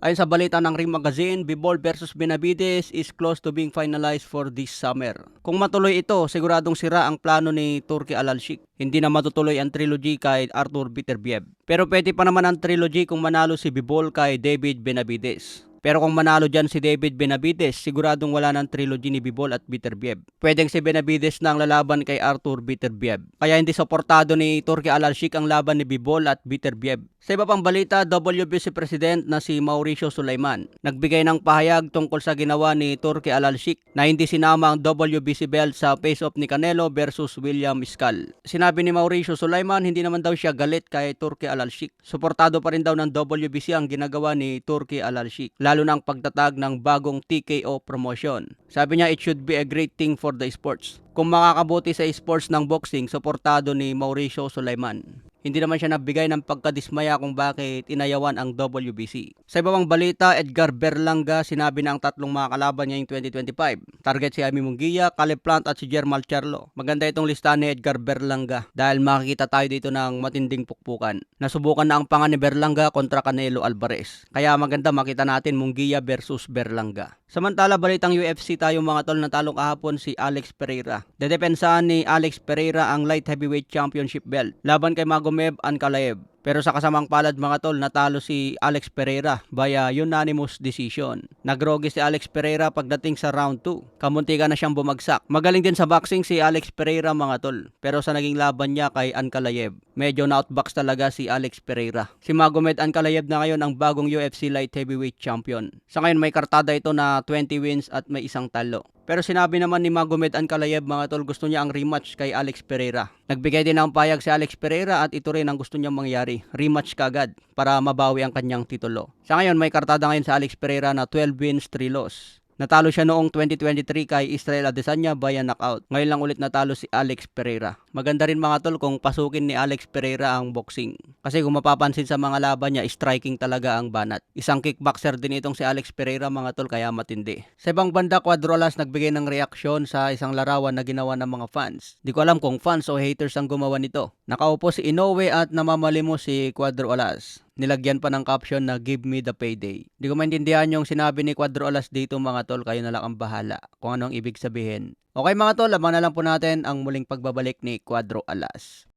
Ayon sa balita ng Ring Magazine, Bivol versus Benavides is close to being finalized for this summer. Kung matuloy ito, siguradong sira ang plano ni Turki Al-Sheikh. Hindi na matutuloy ang trilogy kay Arthur Beterbiev. Pero pwede pa naman ang trilogy kung manalo si Bivol kay David Benavides. Pero kung manalo dyan si David Benavides, siguradong wala ng trilogy ni Bivol at Beterbiev. Pwedeng si Benavides na ang lalaban kay Arthur Beterbiev. Kaya hindi suportado ni Turki Al-Sheikh ang laban ni Bivol at Beterbiev. Sa iba pang balita, WBC President na si Mauricio Sulaiman nagbigay ng pahayag tungkol sa ginawa ni Turki Al-Sheikh na hindi sinama ang WBC belt sa face-off ni Canelo versus William Iscal. Sinabi ni Mauricio Sulaiman hindi naman daw siya galit kay Turki Al-Sheikh. Suportado pa rin daw ng WBC ang ginagawa ni Turki Al-Sheikh, lalo na ang pagtatag ng bagong TKO promotion. Sabi niya, it should be a great thing for the sports. Kung makakabuti sa sports ng boxing, suportado ni Mauricio Sulaiman. Hindi naman siya nabigay ng pagkadismaya kung bakit inayawan ang WBC. Sa iba pang balita, Edgar Berlanga sinabi na ang tatlong mga kalaban niya yung 2025. Target si Jaime Munguia, Caleb Plant at si Jermall Charlo. Maganda itong listahan ni Edgar Berlanga dahil makikita tayo dito ng matinding pukpukan. Nasubukan na ang panga ni Berlanga kontra Canelo Alvarez. Kaya maganda makita natin Munguia versus Berlanga. Samantala, balitang UFC tayo mga tol, natalo kahapon si Alex Pereira. Dedepensahan ni Alex Pereira ang light heavyweight championship belt laban kay Magomed Ankalaev. Pero sa kasamang palad mga tol, natalo si Alex Pereira via unanimous decision. Nagrogi si Alex Pereira pagdating sa round 2. Kamuntika na siyang bumagsak. Magaling din sa boxing si Alex Pereira mga tol. Pero sa naging laban niya kay Ankalaev, medyo na-outbox talaga si Alex Pereira. Si Magomed Ankalaev na ngayon ang bagong UFC light heavyweight champion. Sa ngayon may kartada ito na 20 wins at may isang talo. Pero sinabi naman ni Magomed Ankalaev mga tol, gusto niya ang rematch kay Alex Pereira. Nagbigay din ng payag si Alex Pereira at ito rin ang gusto niyang mangyari. Rematch kagad para mabawi ang kanyang titulo. Sa ngayon may kartada ngayon sa Alex Pereira na 12 wins, 3 loss. Natalo siya noong 2023 kay Israel Adesanya via knockout. Ngayon lang ulit natalo si Alex Pereira. Maganda rin mga tol kung pasukin ni Alex Pereira ang boxing. Kasi kung mapapansin sa mga laban niya, striking talaga ang banat. Isang kickboxer din itong si Alex Pereira mga tol, kaya matindi. Sa ibang banda, Cuadrolas nagbigay ng reaksyon sa isang larawan na ginawa ng mga fans. Di ko alam kung fans o haters ang gumawa nito. Nakaupo si Inoue at namamalimos si Cuadrolas. Nilagyan pa ng caption na give me the payday. Di ko maintindihan yung sinabi ni Cuadrolas dito mga tol, kayo na lang ang bahala kung anong ibig sabihin. Okay mga tol, abangan na lang po natin ang muling pagbabalik ni Cuadro Alas.